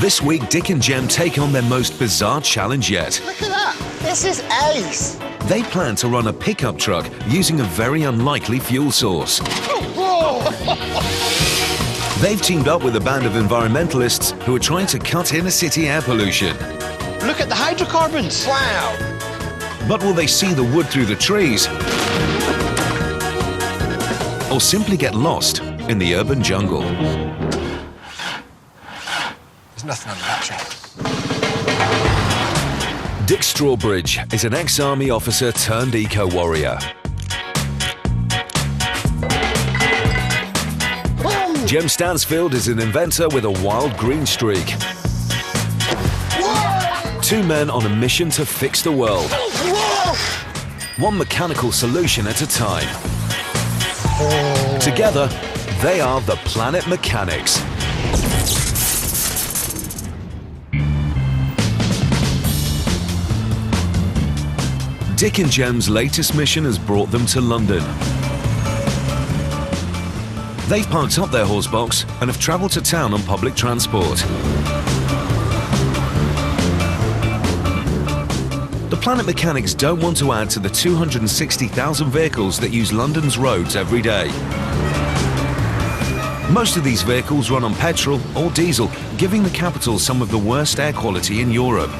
This week, Dick and Jem take on their most bizarre challenge yet. Look at that! This is ace! They plan to run a pickup truck using a very unlikely fuel source. They've teamed up with a band of environmentalists who are trying to cut inner city air pollution. Look at the hydrocarbons! Wow! But will they see the wood through the trees? Or simply get lost in the urban jungle? There's nothing on the battery. Dick Strawbridge is an ex-army officer turned eco-warrior. Jem Stansfield is an inventor with a wild green streak. Two men on a mission to fix the world. One mechanical solution at a time. Together, they are the Planet Mechanics. Dick and Jem's latest mission has brought them to London. They've parked up their horse box and have travelled to town on public transport. The Planet Mechanics don't want to add to the 260,000 vehicles that use London's roads every day. Most of these vehicles run on petrol or diesel, giving the capital some of the worst air quality in Europe.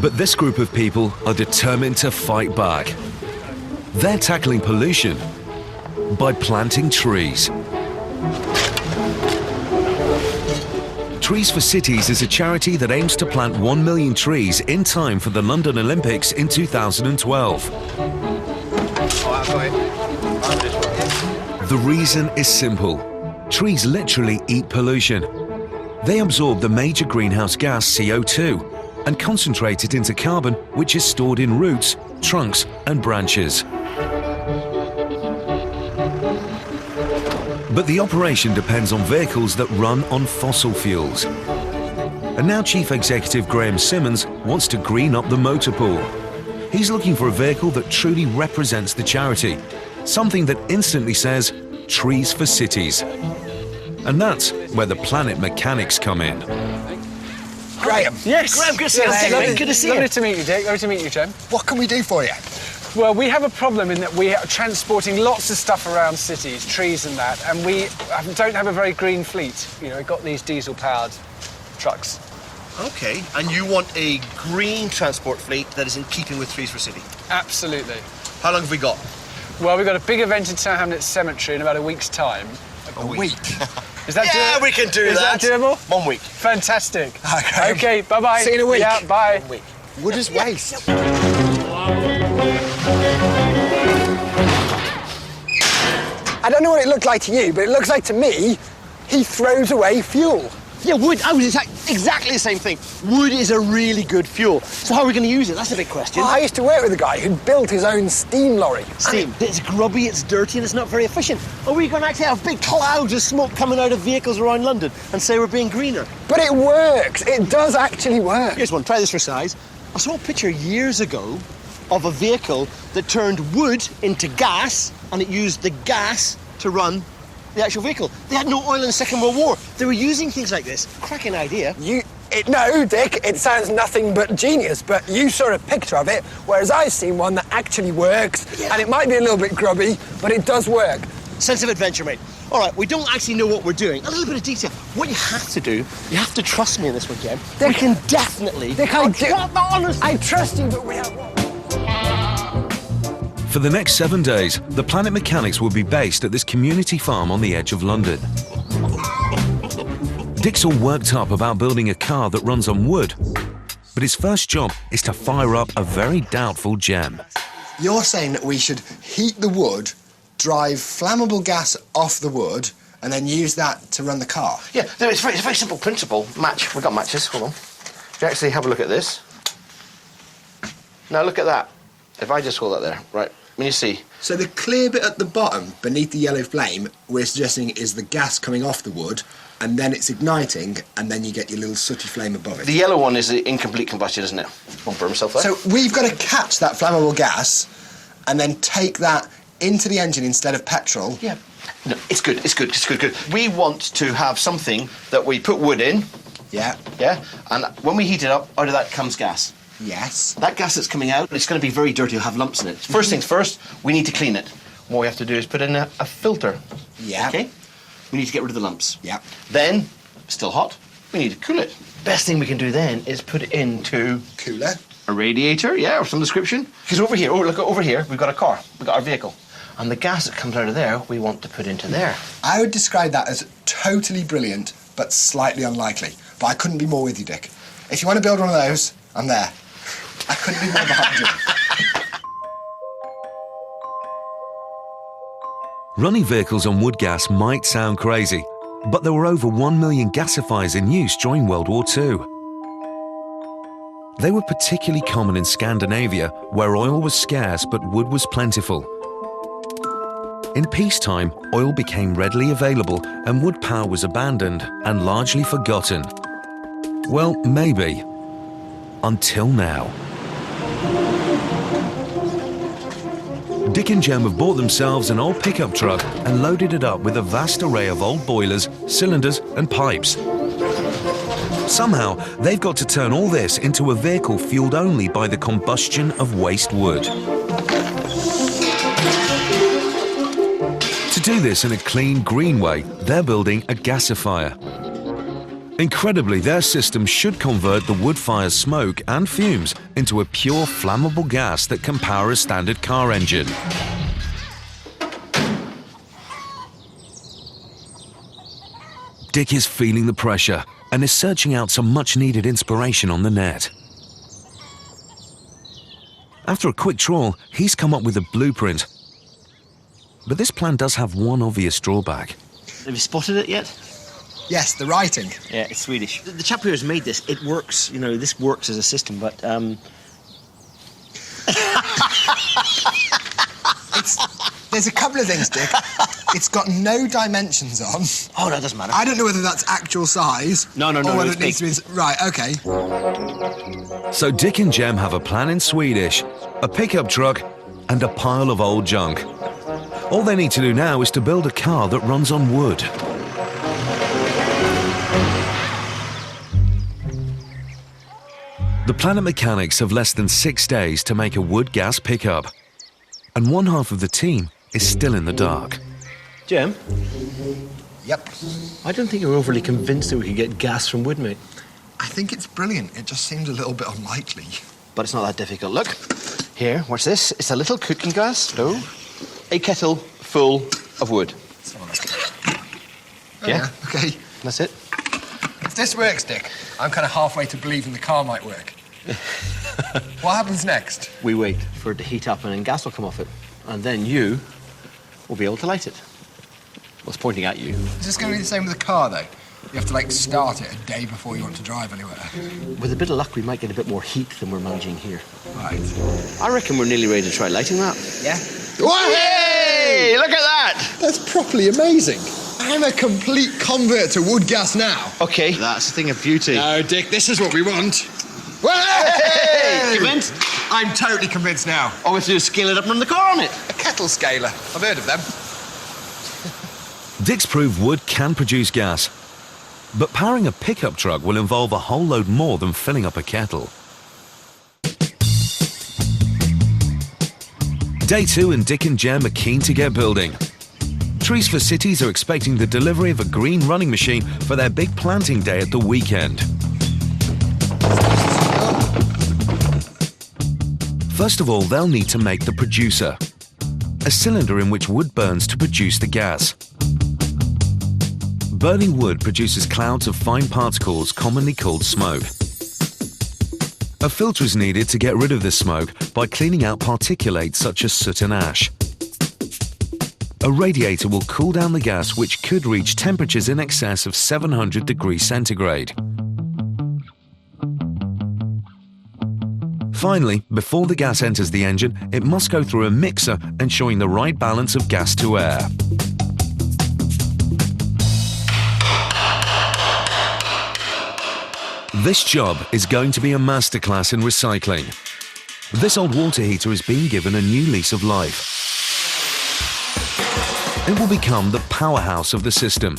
But this group of people are determined to fight back. They're tackling pollution by planting trees. Trees for Cities is a charity that aims to plant 1 million trees in time for the London Olympics in 2012. The reason is simple. Trees literally eat pollution. They absorb the major greenhouse gas CO2 and concentrate it into carbon, which is stored in roots, trunks and branches. But the operation depends on vehicles that run on fossil fuels. And now Chief Executive Graham Simmons wants to green up the motor pool. He's looking for a vehicle that truly represents the charity, something that instantly says, Trees for Cities. And that's where the Planet Mechanics come in. Graham. Yes. Graham, good to see you. Good to see you. Lovely to meet you, Dick. Lovely to meet you, Jem. What can we do for you? Well, we have a problem in that we are transporting lots of stuff around cities, trees and that, and we don't have a very green fleet. You know, we've got these diesel-powered trucks. OK, and you want a green transport fleet that is in keeping with Trees for City? Absolutely. How long have we got? Well, we've got a big event in Tower Hamlets Cemetery in about a week's time. A week? Is that yeah, doable? We can do Is that doable? 1 week. Fantastic. OK. OK, bye-bye. See you in a week. Yeah, bye. 1 week. Wood is waste. I don't know what it looked like to you, but it looks like to me, he throws away fuel. Yeah, wood. I was exactly the same thing. Wood is a really good fuel. So how are we going to use it? That's a big question. I used to work with a guy who built his own steam lorry. Steam. It's grubby, it's dirty, and it's not very efficient. Are we going to actually have big clouds of smoke coming out of vehicles around London and say we're being greener? But it works. It does actually work. Here's one. Try this for size. I saw a picture years ago of a vehicle that turned wood into gas, and it used the gas to run the actual vehicle. They had no oil in the Second World War. They were using things like this. Cracking idea. No, Dick, it sounds nothing but genius, but you saw a picture of it, whereas I've seen one that actually works, and it might be a little bit grubby, but it does work. Sense of adventure, mate. All right, we don't actually know what we're doing. A little bit of detail. What you have to do, you have to trust me in this one, Jem. We can definitely... Dick, I trust you, but we have one. For the next 7 days, the Planet Mechanics will be based at this community farm on the edge of London. Dick's all worked up about building a car that runs on wood, but his first job is to fire up a very doubtful Jem. You're saying that we should heat the wood, drive flammable gas off the wood, and then use that to run the car? Yeah, it's a very simple principle. Match. We've got matches. Hold on. If you actually have a look at this. Now look at that. If I just hold that there, right, when you see. So the clear bit at the bottom, beneath the yellow flame, we're suggesting is the gas coming off the wood, and then it's igniting, and then you get your little sooty flame above it. The yellow one is the incomplete combustion, isn't it? Won't burn himself there. So we've got to catch that flammable gas, and then take that into the engine instead of petrol. Yeah. No, it's good. We want to have something that we put wood in. Yeah. Yeah. And when we heat it up, out of that comes gas. Yes. That gas that's coming out, it's going to be very dirty. It'll have lumps in it. First things first, we need to clean it. What we have to do is put in a filter. Yeah. Okay? We need to get rid of the lumps. Yeah. Then, still hot, we need to cool it. Best thing we can do then is put it into... Cooler. A radiator, yeah, of some description. Because over here, look, over here, we've got a car. We've got our vehicle. And the gas that comes out of there, we want to put into there. I would describe that as totally brilliant, but slightly unlikely. But I couldn't be more with you, Dick. If you want to build one of those, I'm there. I couldn't be more behind you. Running vehicles on wood gas might sound crazy, but there were over 1 million gasifiers in use during World War II. They were particularly common in Scandinavia, where oil was scarce but wood was plentiful. In peacetime, oil became readily available and wood power was abandoned and largely forgotten. Well, maybe. Until now. Dick and Jem have bought themselves an old pickup truck and loaded it up with a vast array of old boilers, cylinders and pipes. Somehow, they've got to turn all this into a vehicle fueled only by the combustion of waste wood. To do this in a clean, green way, they're building a gasifier. Incredibly, their system should convert the wood fire's smoke and fumes into a pure flammable gas that can power a standard car engine. Dick is feeling the pressure and is searching out some much-needed inspiration on the net. After a quick trawl, he's come up with a blueprint. But this plan does have one obvious drawback. Have you spotted it yet? Yes, the writing. Yeah, it's Swedish. The chap who has made this, it works, you know, this works as a system, but, There's a couple of things, Dick. It's got no dimensions on. Oh, no, it doesn't matter. I don't know whether that's actual size. No, or whether it's it needs big. to be... Right, OK. So Dick and Jem have a plan in Swedish, a pickup truck and a pile of old junk. All they need to do now is to build a car that runs on wood. The Planet Mechanics have less than 6 days to make a wood gas pickup. And one half of the team is still in the dark. Jem, Yep. I don't think you're overly convinced that we could get gas from wood, mate. I think it's brilliant. It just seems a little bit unlikely. But it's not that difficult. Look, here, watch this. It's a little cooking gas stove, a kettle full of wood. Oh, Yeah? OK. That's it. If this works, Dick, I'm kind of halfway to believing the car might work. What happens next? We wait for it to heat up and then gas will come off it. And then you will be able to light it. Well, it's pointing at you. Is this going to be the same with the car, though? You have to, like, start it a day before you want to drive anywhere. With a bit of luck, we might get a bit more heat than we're managing here. Right. I reckon we're nearly ready to try lighting that. Yeah? Hey! Look at that! That's properly amazing. I'm a complete convert to wood gas now. OK, that's a thing of beauty. No, Dick, this is what we want. Hey! Convinced? I'm totally convinced now. All we have to do is scale it up and run the car on it. A kettle scaler. I've heard of them. Dick's proved wood can produce gas. But powering a pickup truck will involve a whole load more than filling up a kettle. Day 2 and Dick and Jem are keen to get building. Trees for Cities are expecting the delivery of a green running machine for their big planting day at the weekend. First of all, they'll need to make the producer, a cylinder in which wood burns to produce the gas. Burning wood produces clouds of fine particles commonly called smoke. A filter is needed to get rid of this smoke by cleaning out particulates such as soot and ash. A radiator will cool down the gas, which could reach temperatures in excess of 700 degrees centigrade. Finally, before the gas enters the engine, it must go through a mixer ensuring the right balance of gas to air. This job is going to be a masterclass in recycling. This old water heater is being given a new lease of life. It will become the powerhouse of the system,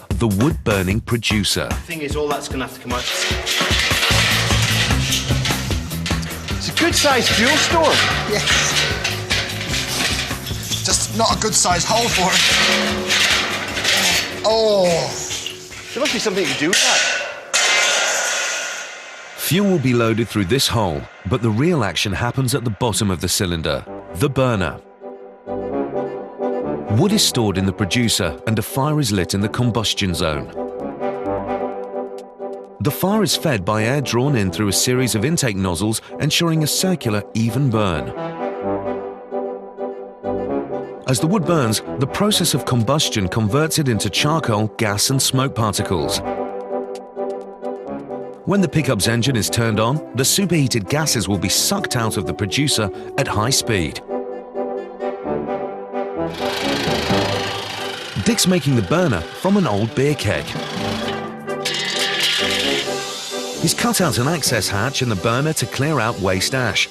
the wood-burning producer. The thing is, all that's going to have to come out. It's a good-sized fuel store. Yes. Just not a good sized hole for it. Oh. There must be something to do with that. Fuel will be loaded through this hole, but the real action happens at the bottom of the cylinder, the burner. Wood is stored in the producer and a fire is lit in the combustion zone. The fire is fed by air drawn in through a series of intake nozzles, ensuring a circular, even burn. As the wood burns, the process of combustion converts it into charcoal, gas and smoke particles. When the pickup's engine is turned on, the superheated gases will be sucked out of the producer at high speed. Dick's making the burner from an old beer keg. He's cut out an access hatch in the burner to clear out waste ash.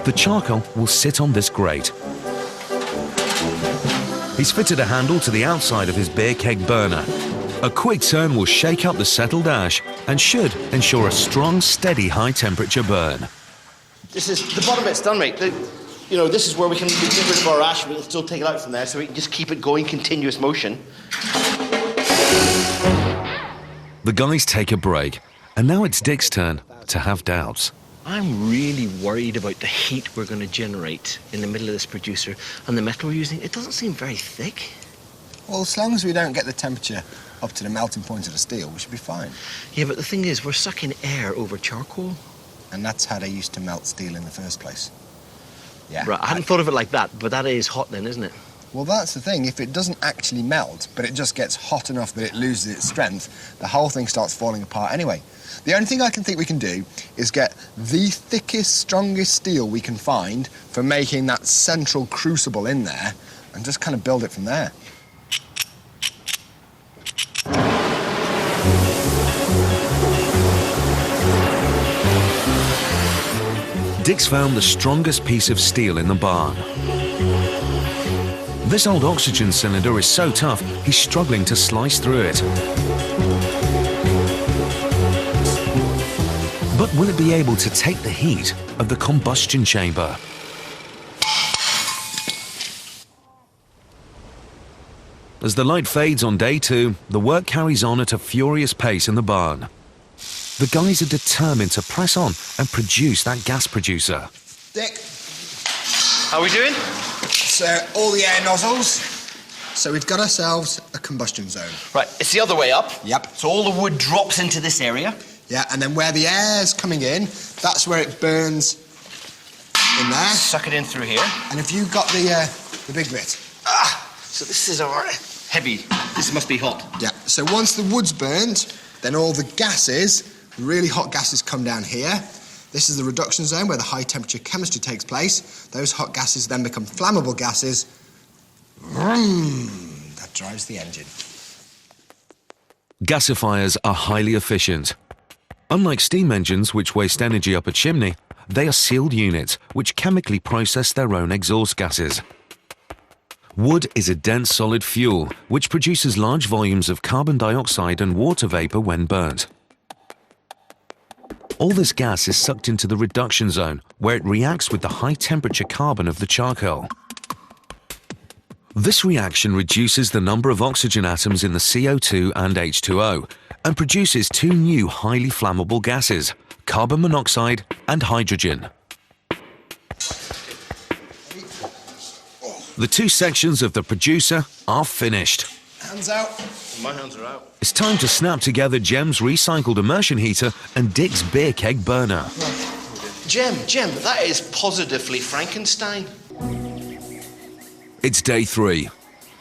The charcoal will sit on this grate. He's fitted a handle to the outside of his beer keg burner. A quick turn will shake up the settled ash and should ensure a strong, steady, high-temperature burn. This is the bottom bit's done, mate. You know, this is where we can get rid of our ash, but we'll still take it out from there, so we can just keep it going, continuous motion. The guys take a break, and now it's Dick's turn to have doubts. I'm really worried about the heat we're going to generate in the middle of this producer, and the metal we're using, it doesn't seem very thick. Well, as long as we don't get the temperature up to the melting point of the steel, we should be fine. Yeah, but the thing is, we're sucking air over charcoal. And that's how they used to melt steel in the first place. Yeah. Right, I hadn't thought of it like that, but that is hot then, isn't it? Well, that's the thing. If it doesn't actually melt, but it just gets hot enough that it loses its strength, the whole thing starts falling apart anyway. The only thing I can think we can do is get the thickest, strongest steel we can find for making that central crucible in there and just kind of build it from there. Dick's found the strongest piece of steel in the barn. This old oxygen cylinder is so tough, he's struggling to slice through it. But will it be able to take the heat of the combustion chamber? As the light fades on day 2, the work carries on at a furious pace in the barn. The guys are determined to press on and produce that gas producer. Dick. How are we doing? So, all the air nozzles. So we've got ourselves a combustion zone. Right, it's the other way up. Yep. So all the wood drops into this area. Yeah, and then where the air's coming in, that's where it burns in there. Suck it in through here. And if you've got the big bit. So this is our heavy. This must be hot. Yeah, so once the wood's burned, then all the gases, really hot gases, come down here. This is the reduction zone where the high temperature chemistry takes place. Those hot gases then become flammable gases. That drives the engine. Gasifiers are highly efficient. Unlike steam engines, which waste energy up a chimney, they are sealed units which chemically process their own exhaust gases. Wood is a dense solid fuel which produces large volumes of carbon dioxide and water vapor when burnt. All this gas is sucked into the reduction zone, where it reacts with the high-temperature carbon of the charcoal. This reaction reduces the number of oxygen atoms in the CO2 and H2O and produces 2 new highly flammable gases, carbon monoxide and hydrogen. The 2 sections of the producer are finished. Hands out. My hands are out. It's time to snap together Jem's recycled immersion heater and Dick's beer keg burner. Jem, that is positively Frankenstein. It's day 3.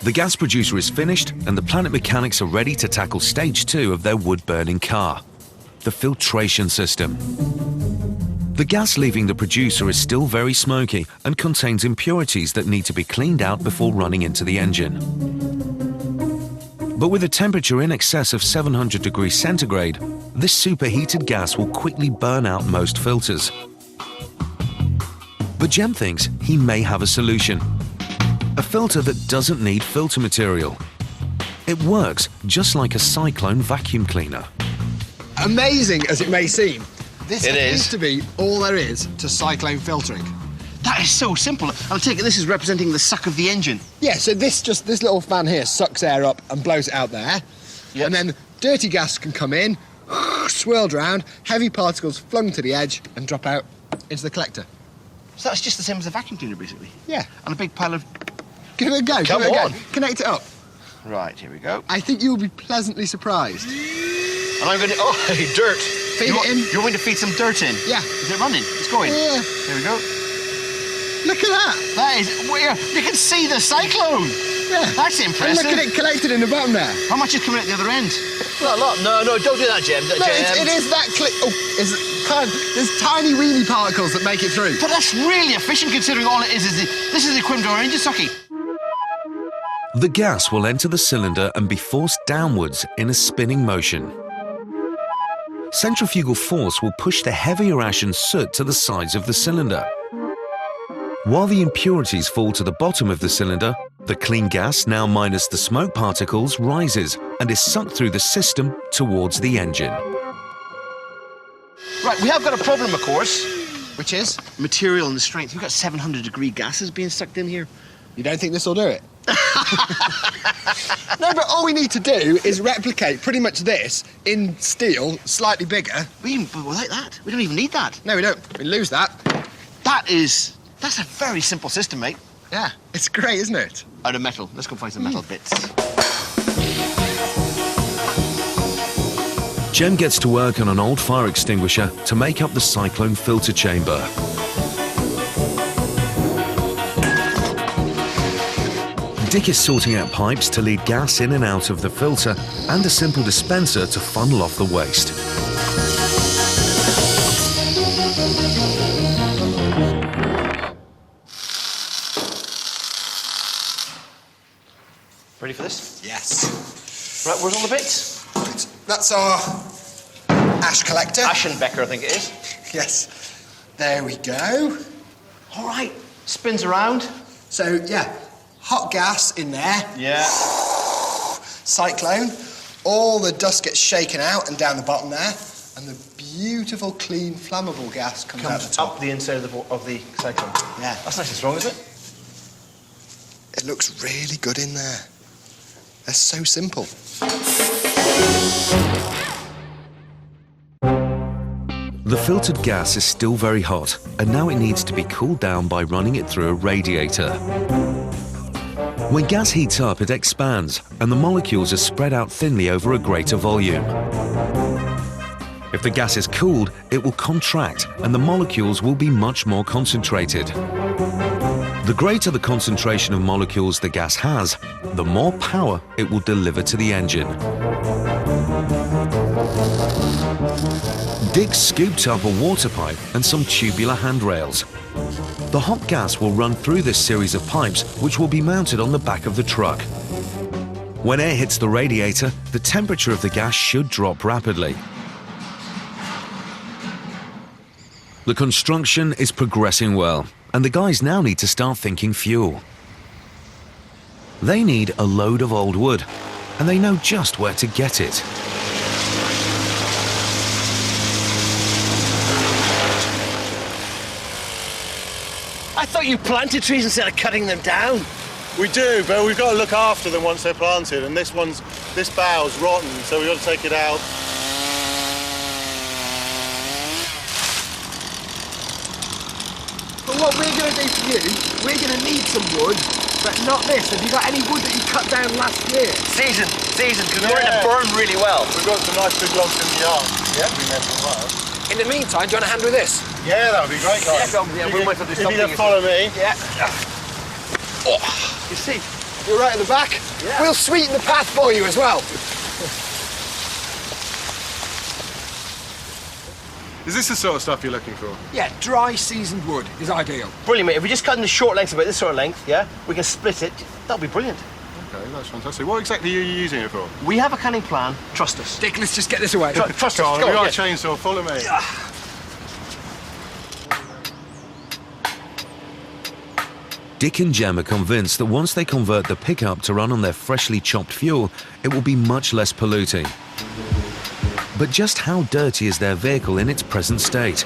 The gas producer is finished and the Planet mechanics are ready to tackle stage 2 of their wood-burning car, the filtration system. The gas leaving the producer is still very smoky and contains impurities that need to be cleaned out before running into the engine. But with a temperature in excess of 700 degrees centigrade, this superheated gas will quickly burn out most filters. But Jem thinks he may have a solution. a filter that doesn't need filter material. It works just like a Cyclone vacuum cleaner. Amazing as it may seem, this It appears is. to be all there is to Cyclone filtering. That is so simple. I'll take it this is representing the suck of the engine. Yeah, so this little fan here sucks air up and blows it out there. Yep. And then dirty gas can come in, swirled round, heavy particles flung to the edge and drop out into the collector. So that's just the same as a vacuum cleaner, basically. Yeah. And a big pile of... Give it a go, Come give it a on. go. Connect it up. Right, here we go. I think you'll be pleasantly surprised. And I'm going to... Oh, hey, dirt. Feed it in. You want me to feed some dirt in? Yeah. Is it running? It's going. Yeah. Here we go. Look at that. That is... Where? You can see the cyclone. Yeah. That's And impressive. look at it collected in the bottom there. How much is coming out the other end? Not a lot. No, don't do that, Jem. No, it is that there's tiny weeny particles that make it through. But that's really efficient considering all it is this is the equivalent of our engine sucking. The gas will enter the cylinder and be forced downwards in a spinning motion. Centrifugal force will push the heavier ash and soot to the sides of the cylinder. While the impurities fall to the bottom of the cylinder, the clean gas, now minus the smoke particles, rises and is sucked through the system towards the engine. Right, we have got a problem, of course. Which is? Material and the strength. We've got 700-degree gases being sucked in here. You don't think this will do it? No, but all we need to do is replicate pretty much this in steel, slightly bigger. But like that. We don't even need that. No, we don't. We lose that. That's a very simple system, mate. Yeah, it's great, isn't it? Out of metal. Let's go find some metal bits. Jem gets to work on an old fire extinguisher to make up the Cyclone filter chamber. Dick is sorting out pipes to lead gas in and out of the filter and a simple dispenser to funnel off the waste. Ready for this? Yes. Right, where's all the bits? Right, that's our ash collector. Aschenbecker, I think it is. Yes. There we go. All right. Spins around. So, yeah, hot gas in there. Yeah. Cyclone. All the dust gets shaken out and down the bottom there. And the beautiful, clean, flammable gas comes out the top. up the inside of the cyclone. Yeah. That's nice and strong, is it? It looks really good in there. They're so simple. The filtered gas is still very hot, and now it needs to be cooled down by running it through a radiator. When gas heats up, it expands, and the molecules are spread out thinly over a greater volume. If the gas is cooled, it will contract, and the molecules will be much more concentrated. The greater the concentration of molecules the gas has, the more power it will deliver to the engine. Dick scooped up a water pipe and some tubular handrails. The hot gas will run through this series of pipes, which will be mounted on the back of the truck. When air hits the radiator, the temperature of the gas should drop rapidly. The construction is progressing well, and the guys now need to start thinking fuel. They need a load of old wood, and they know just where to get it. I thought you planted trees instead of cutting them down. We do, but we've got to look after them once they're planted, and this bough's rotten, so we've got to take it out. But what we're going to do for you, we're going to need some wood, but not this. Have you got any wood that you cut down last year? Season, because we're going to burn really well. We've got some nice big logs in the yard. Yeah, we never well. In the meantime, do you want a hand with this? Yeah, that would be great, guys. We'll wait till they If stop you being just follow me. Yeah. Oh, you see? You're right at the back. Yeah. We'll sweeten the path for you as well. Is this the sort of stuff you're looking for? Yeah, dry seasoned wood is ideal. Brilliant, mate. If we just cut in the short lengths about this sort of length, yeah, we can split it. That'll be brilliant. Okay, that's fantastic. What exactly are you using it for? We have a canning plan. Trust us. Dick, let's just get this away. Trust Come us. on, Go we've on, got yeah. a chainsaw. Follow me. Dick and Jem are convinced that once they convert the pickup to run on their freshly chopped fuel, it will be much less polluting. But just how dirty is their vehicle in its present state?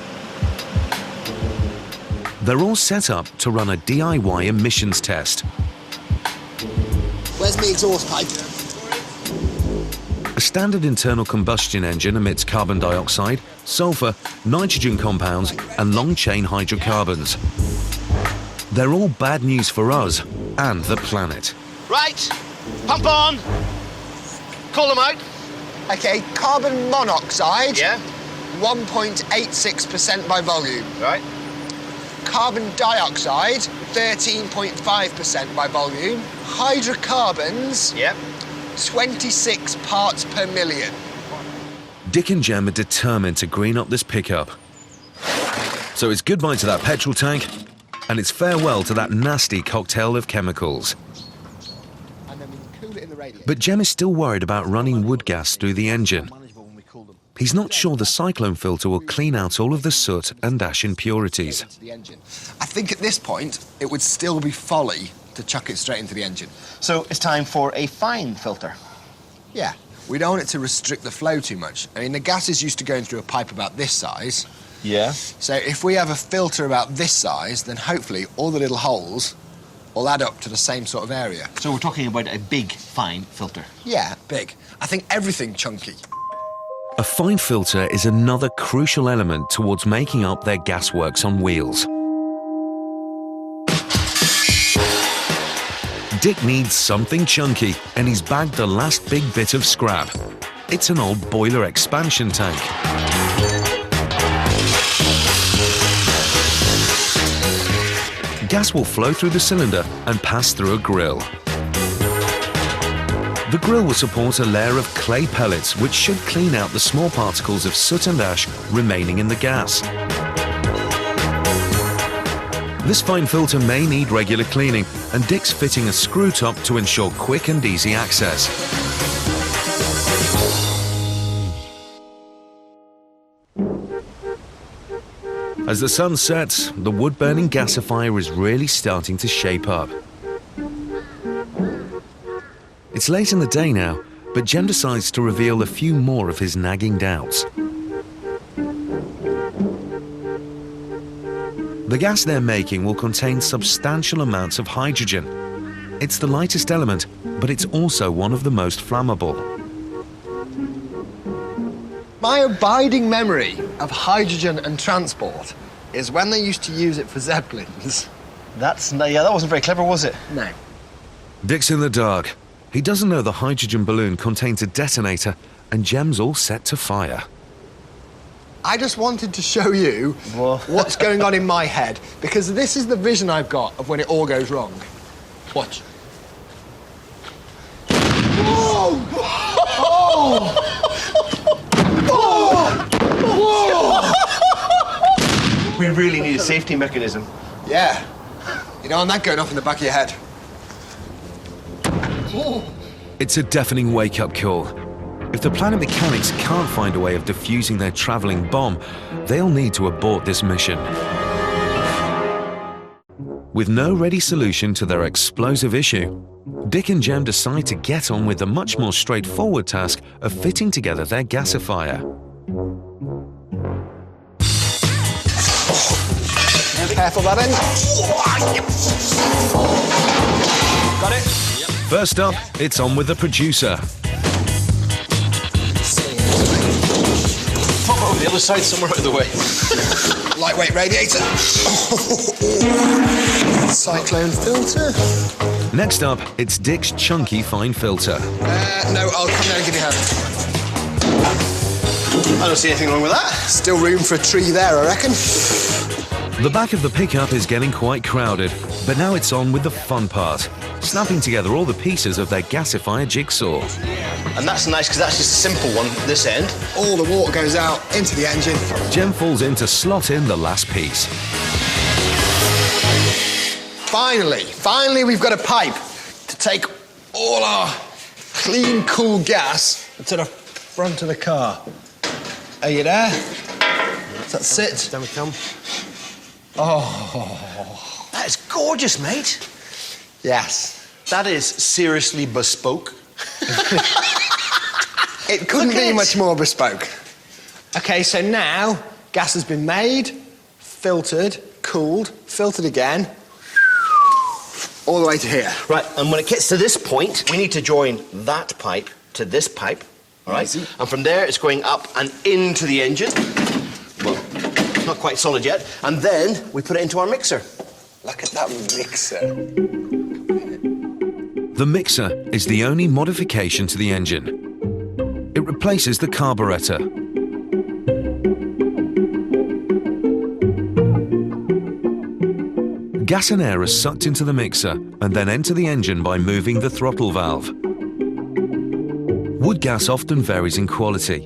They're all set up to run a DIY emissions test. Where's my exhaust pipe? A standard internal combustion engine emits carbon dioxide, sulfur, nitrogen compounds, and long-chain hydrocarbons. They're all bad news for us and the planet. Right, pump on. Call them out. Okay, carbon monoxide, Yeah. 1.86% by volume. Right. Carbon dioxide, 13.5% by volume. Hydrocarbons, Yep. 26 parts per million. Dick and Jem are determined to green up this pickup. So it's goodbye to that petrol tank, and it's farewell to that nasty cocktail of chemicals. And then we can cool it in the radiator. But Jem is still worried about running wood gas through the engine. He's not sure the Cyclone filter will clean out all of the soot and ash impurities. The engine. I think at this point, it would still be folly to chuck it straight into the engine. So it's time for a fine filter. Yeah, we don't want it to restrict the flow too much. I mean, the gas is used to going through a pipe about this size. Yeah. So if we have a filter about this size, then hopefully all the little holes will add up to the same sort of area. So we're talking about a big, fine filter. Yeah, big. I think everything chunky. A fine filter is another crucial element towards making up their gasworks on wheels. Dick needs something chunky, and he's bagged the last big bit of scrap. It's an old boiler expansion tank. Gas will flow through the cylinder and pass through a grill. The grill will support a layer of clay pellets which should clean out the small particles of soot and ash remaining in the gas. This fine filter may need regular cleaning, and Dick's fitting a screw top to ensure quick and easy access. As the sun sets, the wood-burning gasifier is really starting to shape up. It's late in the day now, but Jem decides to reveal a few more of his nagging doubts. The gas they're making will contain substantial amounts of hydrogen. It's the lightest element, but it's also one of the most flammable. My abiding memory of hydrogen and transport is when they used to use it for Zeppelins. That wasn't very clever, was it? No. Dick's in the dark. He doesn't know the hydrogen balloon contains a detonator, and Jem's all set to fire. I just wanted to show you what's going on in my head, because this is the vision I've got of when it all goes wrong. Watch. Whoa! Oh! We really need a safety mechanism. Yeah. You don't want that going off in the back of your head. It's a deafening wake-up call. If the planet mechanics can't find a way of defusing their travelling bomb, they'll need to abort this mission. With no ready solution to their explosive issue, Dick and Jem decide to get on with the much more straightforward task of fitting together their gasifier. Careful that end. Got it? First up, it's on with the producer. Pop over the other side, somewhere out of the way. Lightweight radiator. Cyclone filter. Next up, it's Dick's chunky fine filter. No, I'll come down and give you a hand. I don't see anything wrong with that. Still room for a tree there, I reckon. The back of the pickup is getting quite crowded, but now it's on with the fun part, snapping together all the pieces of their gasifier jigsaw. And that's nice, because that's just a simple one, this end. All the water goes out into the engine. Jem falls in to slot in the last piece. Finally we've got a pipe to take all our clean, cool gas to the front of the car. Are you there? Does that sit? Down we come. Oh, That is gorgeous, mate. Yes. That is seriously bespoke. It couldn't Look at be it. much more bespoke. Okay, so now gas has been made, filtered, cooled, filtered again, all the way to here. Right, and when it gets to this point, we need to join that pipe to this pipe, all right? Easy. And from there, it's going up and into the engine. Well, it's not quite solid yet. And then we put it into our mixer. Look at that mixer. The mixer is the only modification to the engine. It replaces the carburettor. Gas and air are sucked into the mixer and then enter the engine by moving the throttle valve. Wood gas often varies in quality.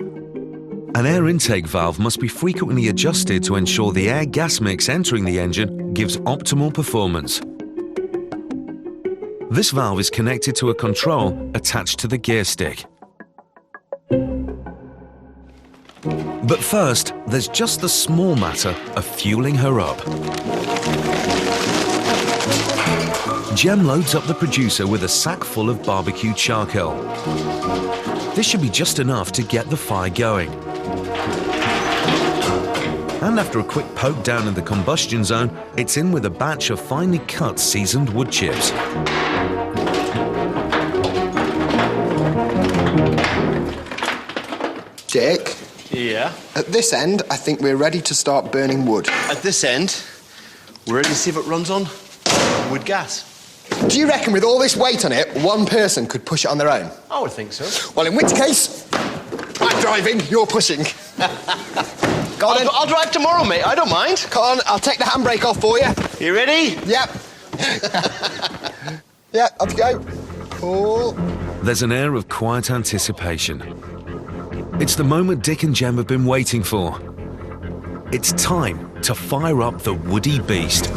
An air intake valve must be frequently adjusted to ensure the air-gas mix entering the engine gives optimal performance. This valve is connected to a control attached to the gear stick. But first, there's just the small matter of fueling her up. Jem loads up the producer with a sack full of barbecue charcoal. This should be just enough to get the fire going. And after a quick poke down in the combustion zone, it's in with a batch of finely cut seasoned wood chips. Dick, Yeah. at this end, I think we're ready to start burning wood. At this end, we're ready to see if it runs on wood gas. Do you reckon with all this weight on it, one person could push it on their own? I would think so. Well, in which case, I'm driving, you're pushing. Go on then. I'll drive tomorrow, mate. I don't mind. Come on, I'll take the handbrake off for you. You ready? Yep. Yeah, up you go. Cool. There's an air of quiet anticipation. It's the moment Dick and Jem have been waiting for. It's time to fire up the woody beast.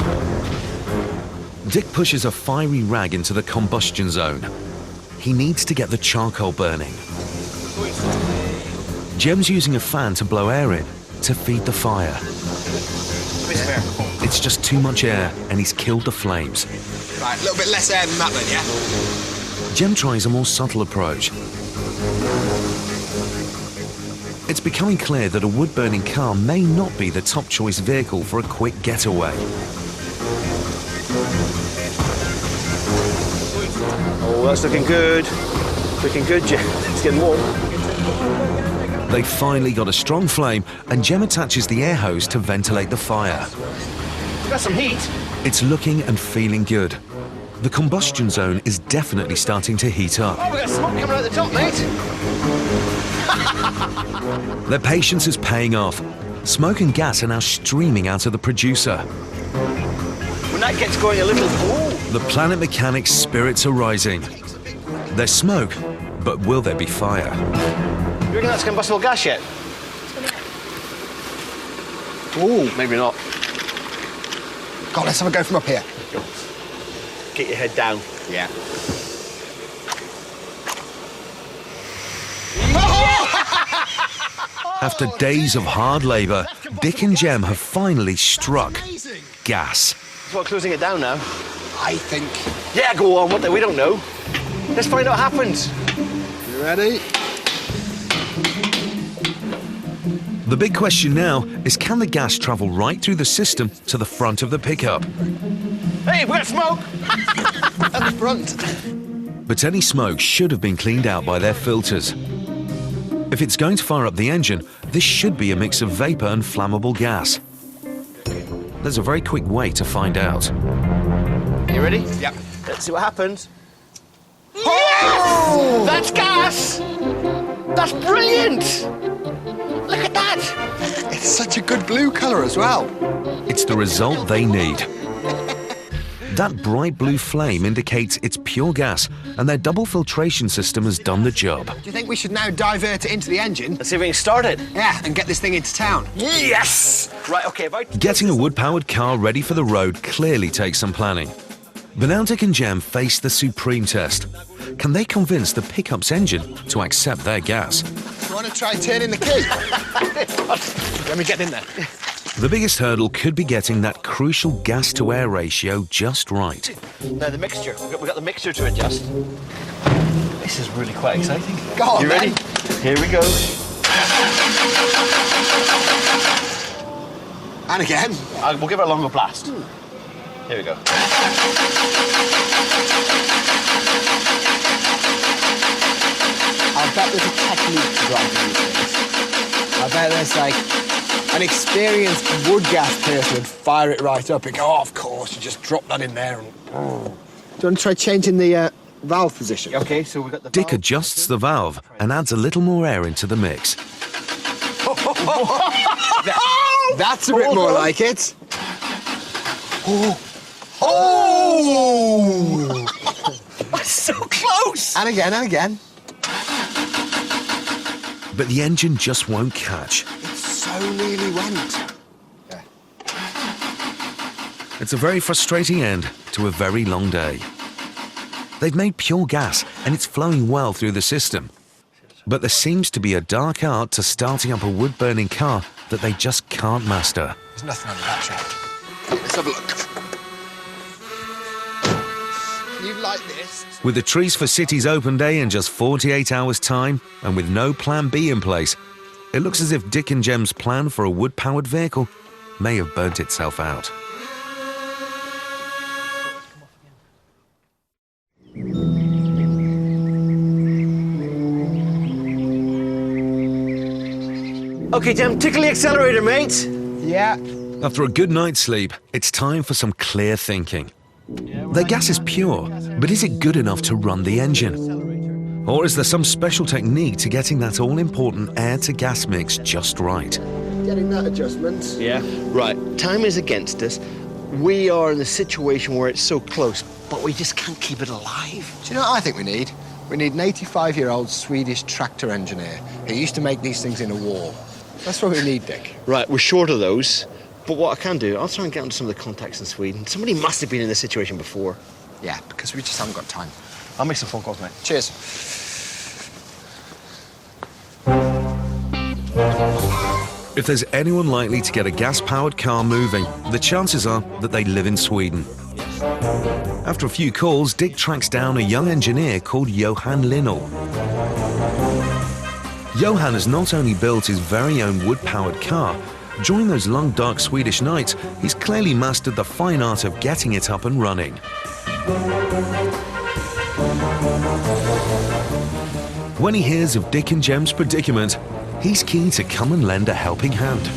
Dick pushes a fiery rag into the combustion zone. He needs to get the charcoal burning. Jem's using a fan to blow air in to feed the fire. It's just too much air and he's killed the flames. Right, a little bit less air than that then, yeah? Jem tries a more subtle approach. It's becoming clear that a wood-burning car may not be the top choice vehicle for a quick getaway. Oh, that's looking good. Looking good, Jem. It's getting warm. They finally got a strong flame and Jem attaches the air hose to ventilate the fire. We've got some heat. It's looking and feeling good. The combustion zone is definitely starting to heat up. Oh, we've got smoke coming out the top, mate. Their patience is paying off. Smoke and gas are now streaming out of the producer. When that gets going a little... Oh, The Planet Mechanic's spirits are rising. There's smoke, but will there be fire? you reckon that's combustible gas yet? Oh, maybe not. Go on, let's have a go from up here. Get your head down. Yeah. After days of hard labour, Dick and Jem have finally struck gas. So we're closing it down now. I think. Yeah, go on. We don't know. Let's find out what happens. You ready? The big question now is, can the gas travel right through the system to the front of the pickup? Hey, we got smoke! At the front. But any smoke should have been cleaned out by their filters. If it's going to fire up the engine, this should be a mix of vapour and flammable gas. There's a very quick way to find out. You ready? Yep. Let's see what happens. Oh! That's gas! That's brilliant! Look at that! It's such a good blue colour as well. It's the result they need. That bright blue flame indicates it's pure gas, and their double filtration system has done the job. Do you think we should now divert it into the engine? Let's see if we can start it. Yeah, and get this thing into town. Yes! Right, okay, about... Getting a wood-powered car ready for the road clearly takes some planning. But now Dick and Jem face the supreme test. Can they convince the pickup's engine to accept their gas? You want to try turning the key? Let me get in there. The biggest hurdle could be getting that crucial gas-to-air ratio just right. Now the mixture. We've got the mixture to adjust. This is really quite exciting. Go on, you ready? then. Here we go. And again. We'll give it a longer blast. Here we go. I bet there's a technique to driving these things. I bet there's like an experienced wood gas person would fire it right up and go, oh, of course, you just drop that in there and... Oh. Do you want to try changing the valve position? Okay, so we've got the Dick valve. adjusts the valve and adds a little more air into the mix. That's a bit more like it. Oh! Oh! That's so close! And again, and again. But the engine just won't catch. It so nearly went. Yeah. It's a very frustrating end to a very long day. They've made pure gas and it's flowing well through the system. But there seems to be a dark art to starting up a wood-burning car that they just can't master. There's nothing on the battery. Let's have a look. You like this? With the Trees for Cities open day in just 48 hours' time, and with no plan B in place, it looks as if Dick and Jem's plan for a wood-powered vehicle may have burnt itself out. Okay, Jem, tickle the accelerator, mate. Yeah. After a good night's sleep, it's time for some clear thinking. The gas is pure, but is it good enough to run the engine? Or is there some special technique to getting that all-important air-to-gas mix just right? Getting that adjustment. Yeah. Right, time is against us. We are in a situation where it's so close, but we just can't keep it alive. Do you know what I think we need? We need an 85-year-old Swedish tractor engineer who used to make these things in a war. That's what we need, Dick. Right, we're short of those. But what I can do, I'll try and get onto some of the contacts in Sweden. Somebody must have been in this situation before. Yeah, because we just haven't got time. I'll make some phone calls, mate. Cheers. If there's anyone likely to get a gas-powered car moving, the chances are that they live in Sweden. After a few calls, Dick tracks down a young engineer called Johan Lenoir. Johan has not only built his very own wood-powered car, during those long, dark Swedish nights, he's clearly mastered the fine art of getting it up and running. When he hears of Dick and Jem's predicament, he's keen to come and lend a helping hand.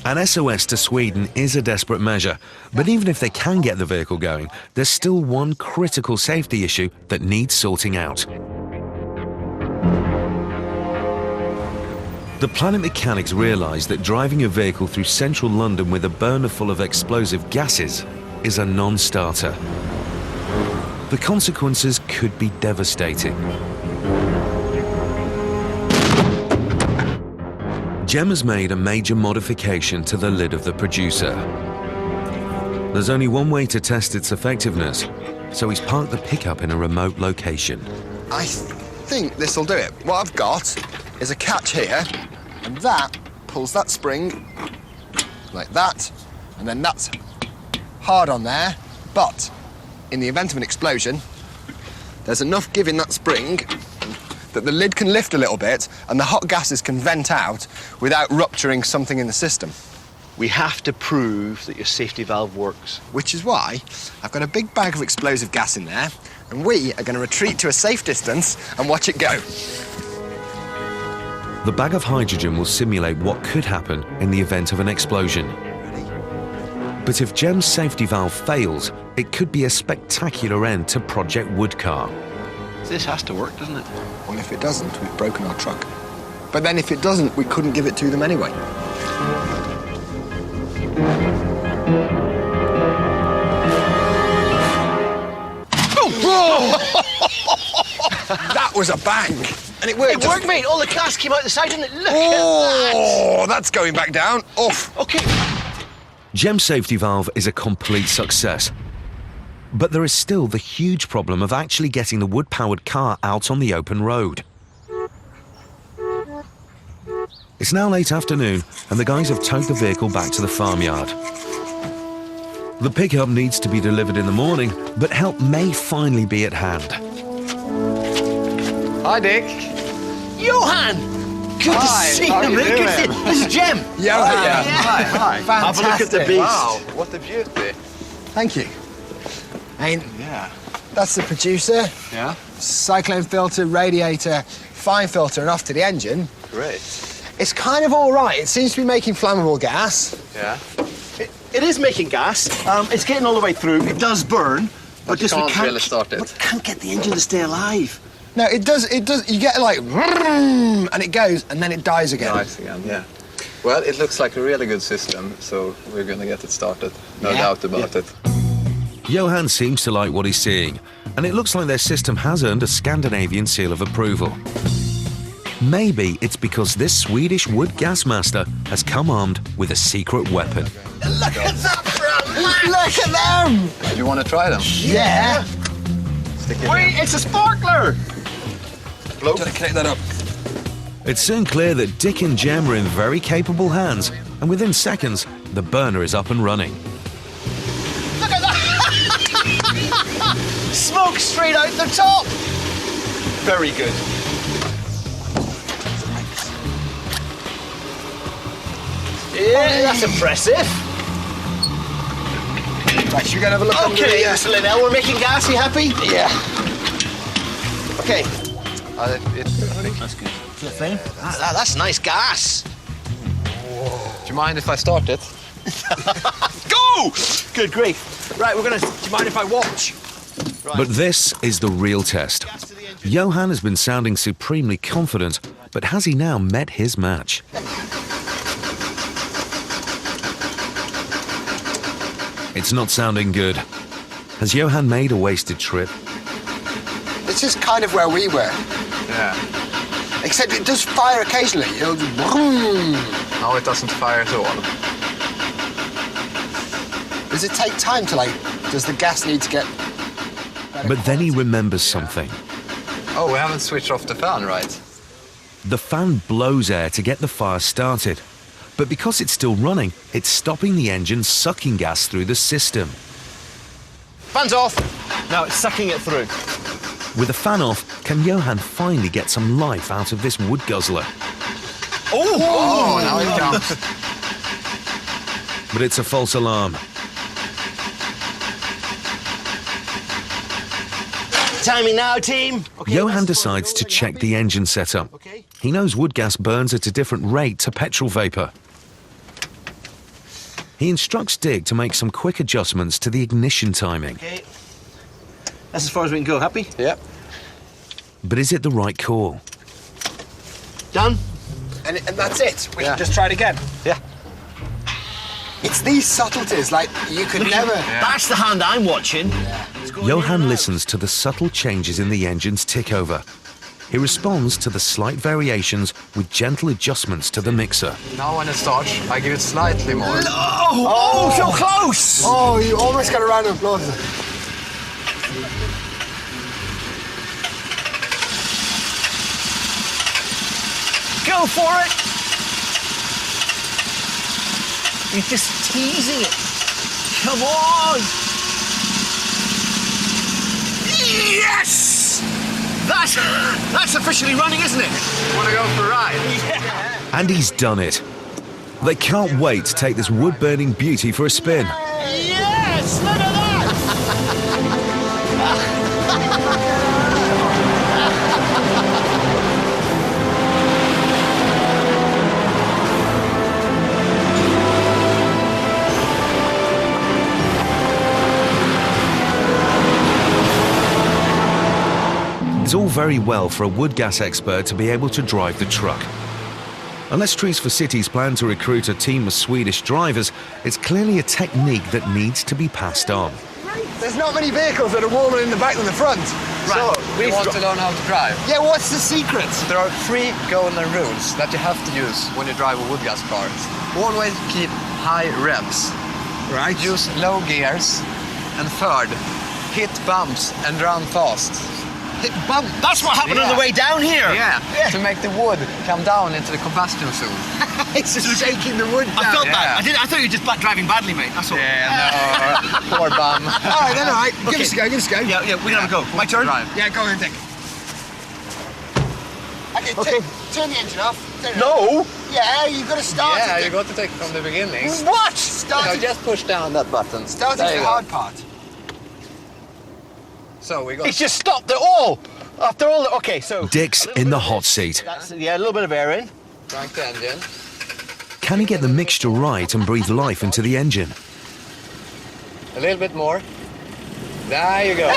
An SOS to Sweden is a desperate measure, but even if they can get the vehicle going, there's still one critical safety issue that needs sorting out. The Planet mechanics realise that driving a vehicle through central London with a burner full of explosive gases is a non-starter. The consequences could be devastating. Jem has made a major modification to the lid of the producer. There's only one way to test its effectiveness, so he's parked the pickup in a remote location. I think this will do it. What I've got is a catch here, and that pulls that spring like that, and then that's hard on there, but in the event of an explosion, there's enough give in that spring that the lid can lift a little bit and the hot gases can vent out without rupturing something in the system. We have to prove that your safety valve works. Which is why I've got a big bag of explosive gas in there, and we are going to retreat to a safe distance and watch it go. The bag of hydrogen will simulate what could happen in the event of an explosion. But if Jem's safety valve fails, it could be a spectacular end to Project Woodcar. This has to work, doesn't it? Well, if it doesn't, we've broken our truck. But then if it doesn't, we couldn't give it to them anyway. That was a bang! And it worked. It worked, mate. All the gas came out the side, didn't it? Look at that! Oh, that's going back down. Off. Okay. Jem's safety valve is a complete success. But there is still the huge problem of actually getting the wood-powered car out on the open road. It's now late afternoon, and the guys have towed the vehicle back to the farmyard. The pickup needs to be delivered in the morning, but help may finally be at hand. Hi, Dick. Johan! Good Hi, to see how you, you mate. Good to see doing? you. This is Jem. Johan. Hi. Fantastic. Have a look at the beast. Wow, what a beauty. Thank you. And Yeah. that's the producer. Yeah? Cyclone filter, radiator, fine filter, and off to the engine. Great. It's kind of all right. It seems to be making flammable gas. Yeah. It is making gas. It's getting all the way through. It does burn. But you just we can't really start it. We can't get the engine to stay alive. No, it does. You get like, and it goes, and then it dies again. Nice again, yeah. Well, it looks like a really good system, so we're gonna get it started. No Yeah. doubt about it. Johan seems to like what he's seeing, and it looks like their system has earned a Scandinavian seal of approval. Maybe it's because this Swedish wood gas master has come armed with a secret weapon. Look at that front latch! Look at them! Do you want to try them? Yeah. Stick it Wait, it's a sparkler! Just connect that up. It's soon clear that Dick and Jem are in very capable hands, and within seconds, the burner is up and running. Look at that! Smoke straight out the top! Very good. Yeah, that's impressive. Right, should we go and have a look under Okay, the, Mr. Lenoir, we're making gas. You happy? Yeah. Okay. That's good. That's nice gas. Do you mind if I start it? Go! Good grief. Right, do you mind if I watch? But this is the real test. Johan has been sounding supremely confident, but has he now met his match? It's not sounding good. Has Johan made a wasted trip? This is kind of where we were, Yeah. except it does fire occasionally. It'll just boom. No, it doesn't fire at all. Does it take time to does the gas need to get better But then he quality? remembers something. Oh, we haven't switched off the fan, right? The fan blows air to get the fire started. But because it's still running, it's stopping the engine sucking gas through the system. Fan's off. Now it's sucking it through. With the fan off, can Johan finally get some life out of this wood guzzler? Oh, now it comes. But it's a false alarm. Timing now, team. Okay, Johan that's decides fine. to check the engine setup. Okay. He knows wood gas burns at a different rate to petrol vapour. He instructs Dick to make some quick adjustments to the ignition timing. Okay. That's as far as we can go. Happy? Yep. But is it the right call? Done? And that's it. We Yeah. can just try it again. Yeah. It's these subtleties, you could never. That's the hand I'm watching. Johan listens to the subtle changes in the engine's tick-over. He responds to the slight variations with gentle adjustments to the mixer. Now when it starts, I give it slightly more. Oh, so close! Oh, you almost got a round of applause. Go for it! You're just teasing it. Come on! Yes! That's officially running, isn't it? Want to go for a ride? And he's done it. They can't wait to take this wood-burning beauty for a spin. Yes! Look at that! It's all very well for a wood gas expert to be able to drive the truck. Unless Trees for Cities plan to recruit a team of Swedish drivers, it's clearly a technique that needs to be passed on. There's not many vehicles that are warmer in the back than the front. So, we want to learn how to drive. Yeah, what's the secret? There are 3 golden rules that you have to use when you drive a wood gas car. Always keep high revs. Right. Use low gears. And third, hit bumps and run fast. Hit bump. That's what happened on the way down here. Yeah, to make the wood come down into the combustion zone. It's just shaking the wood down. I felt that. I thought you were just driving badly, mate. That's all. Yeah, no. Poor bum. All right, then, all right. Give us a go. Yeah, we're going to go. My turn? Drive. Yeah, go on, Dick. Okay. Turn the engine off. No. Yeah, you've got to start Yeah, it. you got to take it from the beginning. What? No, just push down that button. Start is There you the go. hard part. So we got... It's just stopped it all. After all, okay, so... Dick's in the hot seat. That's, yeah, a little bit of air in. Crank the engine. Can he get the mixture right and breathe life into the engine? A little bit more. There you go.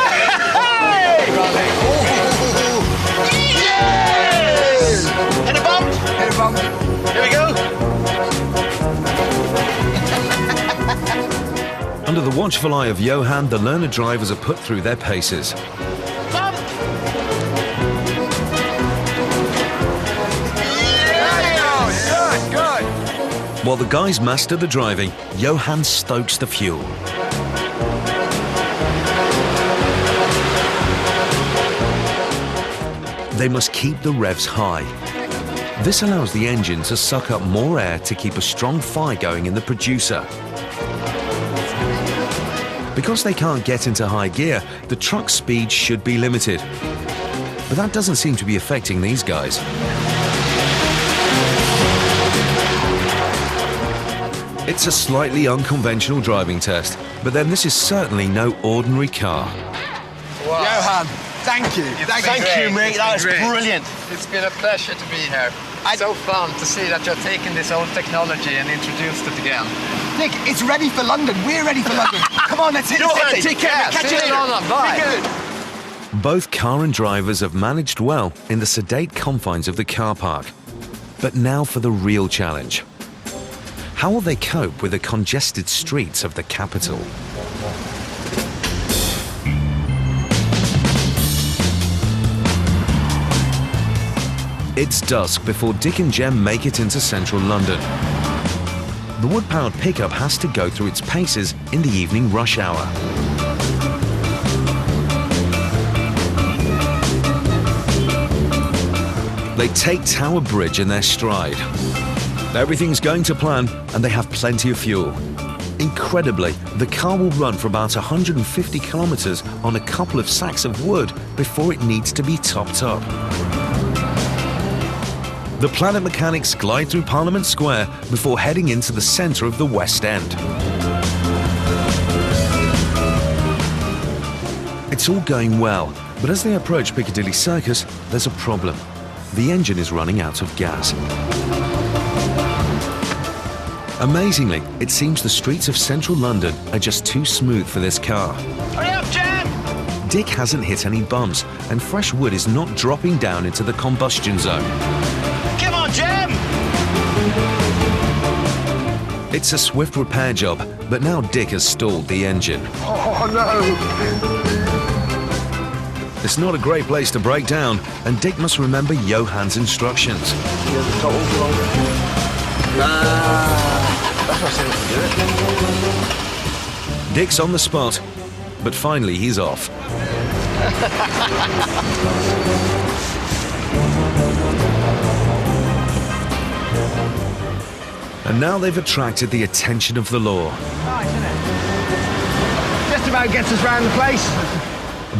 Yes! Hit a bump. Hit a bump. Here we go. Under the watchful eye of Johan, the learner drivers are put through their paces. Bump. Good. While the guys master the driving, Johan stokes the fuel. They must keep the revs high. This allows the engine to suck up more air to keep a strong fire going in the producer. Because they can't get into high gear, the truck's speed should be limited. But that doesn't seem to be affecting these guys. It's a slightly unconventional driving test, but then this is certainly no ordinary car. Wow. Johan, thank you. Thank you, mate. That was brilliant. It's been a pleasure to be here. It's so fun to see that you're taking this old technology and introduced it again. Nick, it's ready for London. We're ready for London. Come on, let's hit the city. Take care. Catch you later. Bye. Be good. Both car and drivers have managed well in the sedate confines of the car park. But now for the real challenge. How will they cope with the congested streets of the capital? It's dusk before Dick and Jem make it into central London. The wood-powered pickup has to go through its paces in the evening rush hour. They take Tower Bridge in their stride. Everything's going to plan, and they have plenty of fuel. Incredibly, the car will run for about 150 kilometers on a couple of sacks of wood before it needs to be topped up. The Planet mechanics glide through Parliament Square before heading into the centre of the West End. It's all going well, but as they approach Piccadilly Circus, there's a problem. The engine is running out of gas. Amazingly, it seems the streets of central London are just too smooth for this car. Hurry up, Jem! Dick hasn't hit any bumps, and fresh wood is not dropping down into the combustion zone. Come on, Jem! It's a swift repair job, but now Dick has stalled the engine. Oh, no. It's not a great place to break down, and Dick must remember Johan's instructions. Dick's on the spot, but finally he's off. And now they've attracted the attention of the law. Nice, isn't it? Just about gets us round the place.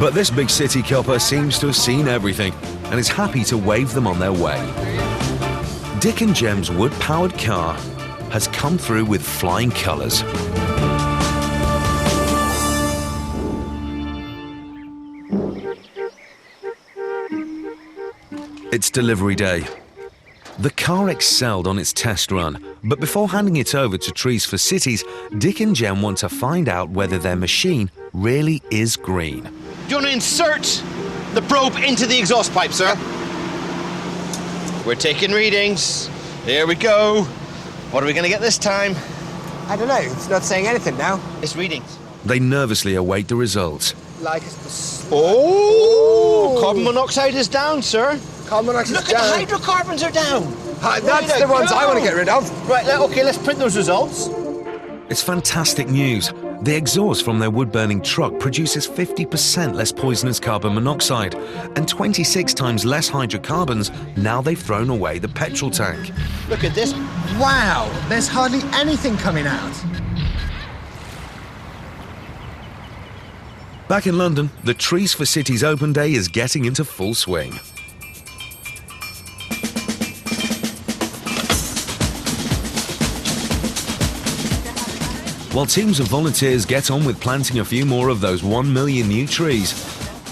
But this big city copper seems to have seen everything and is happy to wave them on their way. Dick and Jem's wood-powered car has come through with flying colours. It's delivery day. The car excelled on its test run, but before handing it over to Trees for Cities, Dick and Jem want to find out whether their machine really is green. Do you want to insert the probe into the exhaust pipe, sir? We're taking readings. Here we go. What are we going to get this time? I don't know. It's not saying anything now. It's readings. They nervously await the results. Like, Oh! Carbon monoxide is down, sir. carbon monoxide Look is down. at the hydrocarbons are down. That's the ones I want to get rid of. Right, okay, let's print those results. It's fantastic news. The exhaust from their wood-burning truck produces 50% less poisonous carbon monoxide and 26 times less hydrocarbons now they've thrown away the petrol tank. Look at this. Wow, there's hardly anything coming out. Back in London, the Trees for Cities Open Day is getting into full swing. While teams of volunteers get on with planting a few more of those 1 million new trees,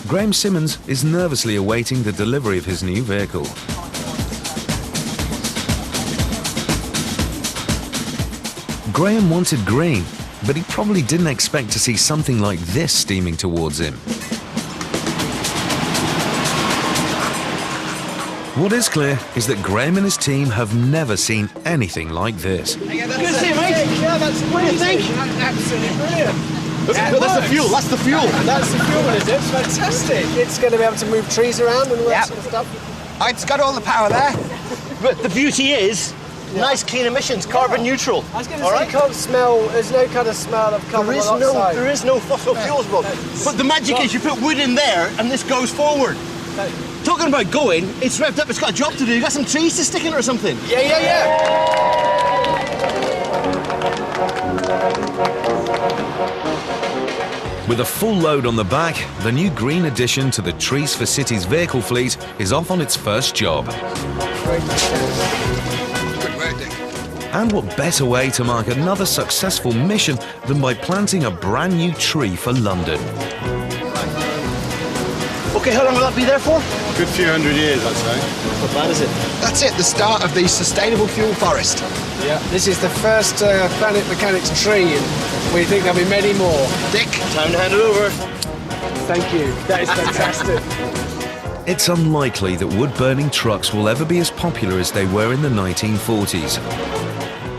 Graham Simmons is nervously awaiting the delivery of his new vehicle. Graham wanted green, but he probably didn't expect to see something like this steaming towards him. What is clear is that Graham and his team have never seen anything like this. Good to see you, mate. Yeah, what do you think? Absolutely brilliant. That's the fuel. That's the fuel. That's the fuel, is it? It's fantastic. It's going to be able to move trees around and all that sort of stuff. It's got all the power there. But the beauty is, nice clean emissions, carbon neutral. I was going to say, you can't smell, there's no kind of smell of carbon monoxide. There is no fossil fuels, Rob. But the magic is you put wood in there and this goes forward. Talking about going, it's revved up, it's got a job to do. You got some trees to stick in it or something? Yeah. With a full load on the back, the new green addition to the Trees for Cities vehicle fleet is off on its first job. And what better way to mark another successful mission than by planting a brand new tree for London? Okay, how long will that be there for? Good few hundred years, I'd say. Not bad, is it? That's it, the start of the sustainable fuel forest. Yeah. This is the first Planet Mechanics tree, and we think there'll be many more. Dick, Time to hand it over. Thank you. That is fantastic. It's unlikely that wood-burning trucks will ever be as popular as they were in the 1940s.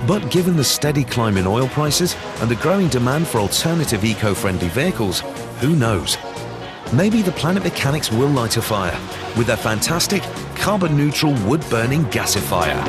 But given the steady climb in oil prices and the growing demand for alternative eco-friendly vehicles, who knows? Maybe the Planet Mechanics will light a fire with their fantastic carbon-neutral wood-burning gasifier.